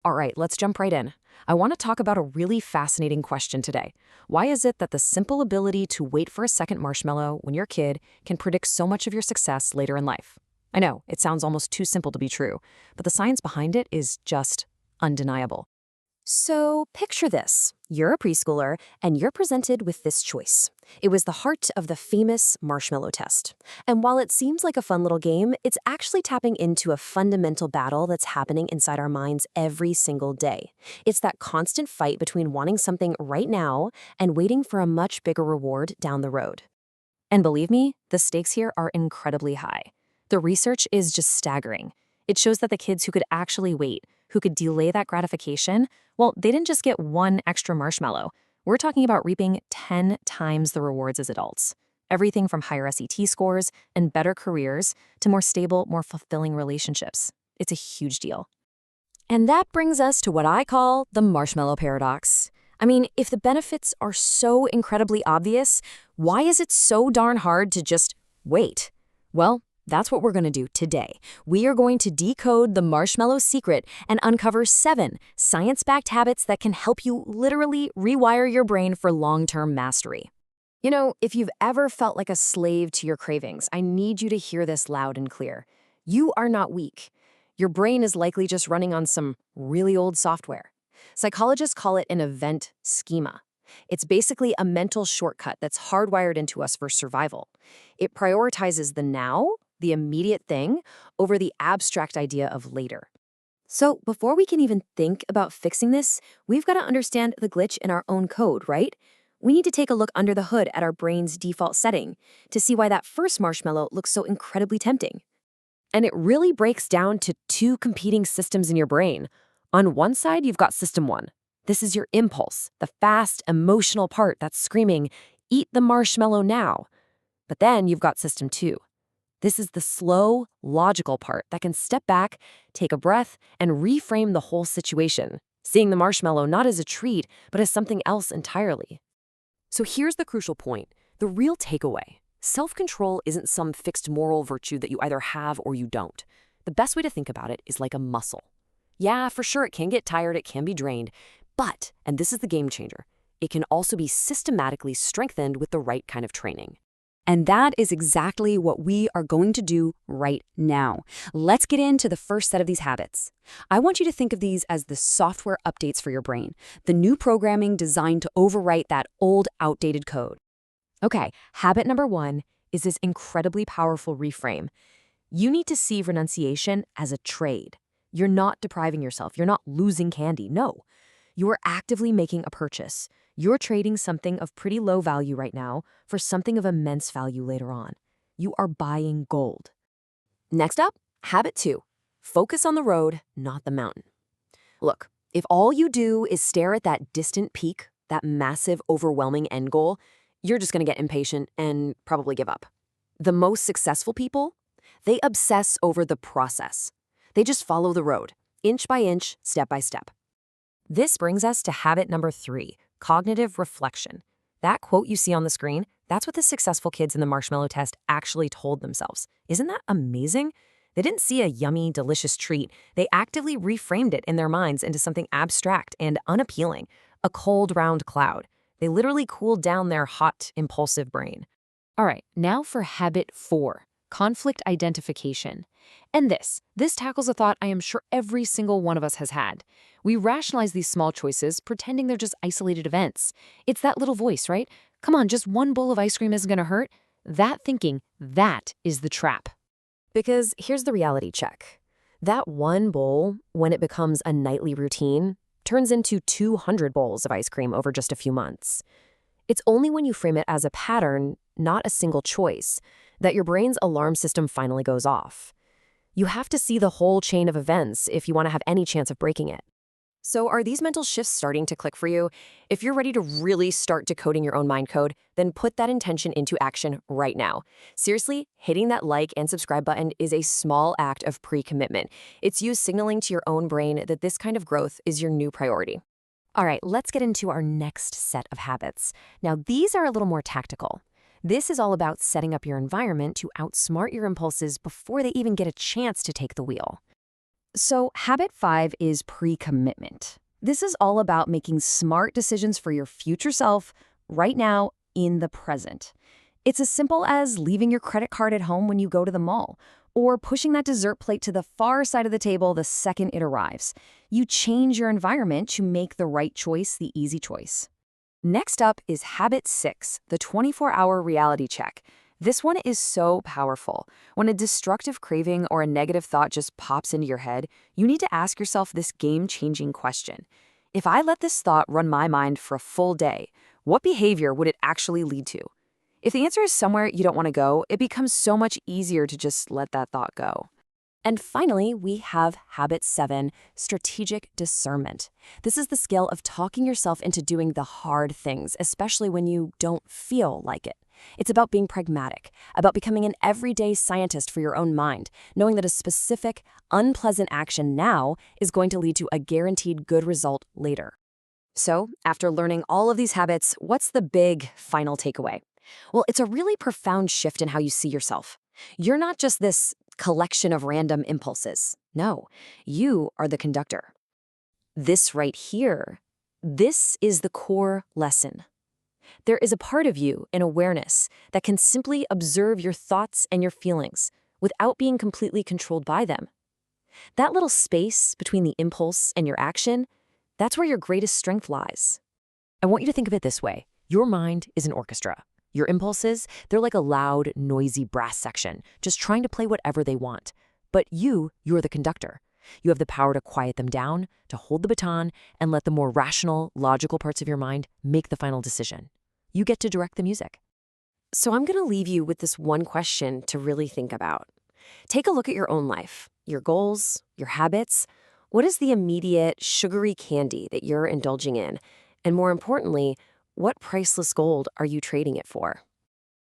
All right, let's jump right in. I want to talk about a really fascinating question today. Why is it that the simple ability to wait for a second marshmallow when you're a kid can predict so much of your success later in life? I know, it sounds almost too simple to be true, but the science behind it is just undeniable. So picture this. You're a preschooler, and you're presented with this choice. It was the heart of the famous marshmallow test. And while it seems like a fun little game, it's actually tapping into a fundamental battle that's happening inside our minds every single day. It's that constant fight between wanting something right now and waiting for a much bigger reward down the road. And believe me, the stakes here are incredibly high. The research is just staggering. It shows that the kids who could actually wait, who could delay that gratification, well, they didn't just get one extra marshmallow. We're talking about reaping 10 times the rewards as adults. Everything from higher SAT scores and better careers to more stable, more fulfilling relationships. It's a huge deal. And that brings us to what I call the marshmallow paradox. I mean, if the benefits are so incredibly obvious, why is it so darn hard to just wait? Well, that's what we're going to do today. We are going to decode the Marshmallow Secret and uncover 7 science-backed habits that can help you literally rewire your brain for long-term mastery. You know, if you've ever felt like a slave to your cravings, I need you to hear this loud and clear. You are not weak. Your brain is likely just running on some really old software. Psychologists call it an event schema. It's basically a mental shortcut that's hardwired into us for survival. It prioritizes the now, the immediate thing, over the abstract idea of later. So before we can even think about fixing this, we've got to understand the glitch in our own code, right? We need to take a look under the hood at our brain's default setting to see why that first marshmallow looks so incredibly tempting. And it really breaks down to 2 competing systems in your brain. On one side, you've got system 1. This is your impulse, the fast, emotional part that's screaming, "Eat the marshmallow now." But then you've got system 2. This is the slow, logical part that can step back, take a breath, and reframe the whole situation, seeing the marshmallow not as a treat, but as something else entirely. So here's the crucial point, the real takeaway. Self-control isn't some fixed moral virtue that you either have or you don't. The best way to think about it is like a muscle. Yeah, for sure, it can get tired, it can be drained, but, and this is the game changer, it can also be systematically strengthened with the right kind of training. And that is exactly what we are going to do right now. Let's get into the first set of these habits. I want you to think of these as the software updates for your brain, the new programming designed to overwrite that old, outdated code. Okay, habit number 1 is this incredibly powerful reframe. You need to see renunciation as a trade. You're not depriving yourself. You're not losing candy. No. You are actively making a purchase. You're trading something of pretty low value right now for something of immense value later on. You are buying gold. Next up, habit 2. Focus on the road, not the mountain. Look, if all you do is stare at that distant peak, that massive, overwhelming end goal, you're just going to get impatient and probably give up. The most successful people, they obsess over the process. They just follow the road, inch by inch, step by step. This brings us to habit number 3, cognitive reflection. That quote you see on the screen, that's what the successful kids in the marshmallow test actually told themselves. Isn't that amazing? They didn't see a yummy, delicious treat. They actively reframed it in their minds into something abstract and unappealing, a cold, round cloud. They literally cooled down their hot, impulsive brain. All right, now for habit 4, conflict identification. And this tackles a thought I am sure every single one of us has had. We rationalize these small choices, pretending they're just isolated events. It's that little voice, right? Come on, just one bowl of ice cream isn't gonna hurt. That thinking, that is the trap. Because here's the reality check. That one bowl, when it becomes a nightly routine, turns into 200 bowls of ice cream over just a few months. It's only when you frame it as a pattern, not a single choice, that your brain's alarm system finally goes off. You have to see the whole chain of events if you want to have any chance of breaking it. So are these mental shifts starting to click for you? If you're ready to really start decoding your own mind code, then put that intention into action right now. Seriously, hitting that like and subscribe button is a small act of pre-commitment. It's you signaling to your own brain that this kind of growth is your new priority. All right, let's get into our next set of habits. Now, these are a little more tactical. This is all about setting up your environment to outsmart your impulses before they even get a chance to take the wheel. So, habit 5 is pre-commitment. This is all about making smart decisions for your future self right now in the present. It's as simple as leaving your credit card at home when you go to the mall, or pushing that dessert plate to the far side of the table the second it arrives. You change your environment to make the right choice the easy choice. Next up is habit 6, the 24-hour reality check. This one is so powerful. When a destructive craving or a negative thought just pops into your head, you need to ask yourself this game-changing question. If I let this thought run my mind for a full day, what behavior would it actually lead to? If the answer is somewhere you don't want to go, it becomes so much easier to just let that thought go. And finally, we have habit 7, strategic discernment. This is the skill of talking yourself into doing the hard things, especially when you don't feel like it. It's about being pragmatic, about becoming an everyday scientist for your own mind, knowing that a specific, unpleasant action now is going to lead to a guaranteed good result later. So, after learning all of these habits, what's the big final takeaway? Well, it's a really profound shift in how you see yourself. You're not just this collection of random impulses. No, you are the conductor. This right here, this is the core lesson. There is a part of you in awareness that can simply observe your thoughts and your feelings without being completely controlled by them. That little space between the impulse and your action, that's where your greatest strength lies. I want you to think of it this way. Your mind is an orchestra. Your impulses, they're like a loud, noisy brass section, just trying to play whatever they want. But you're the conductor. You have the power to quiet them down, to hold the baton, and let the more rational, logical parts of your mind make the final decision. You get to direct the music. So I'm going to leave you with this one question to really think about. Take a look at your own life, your goals, your habits. What is the immediate, sugary candy that you're indulging in? And more importantly, what priceless gold are you trading it for?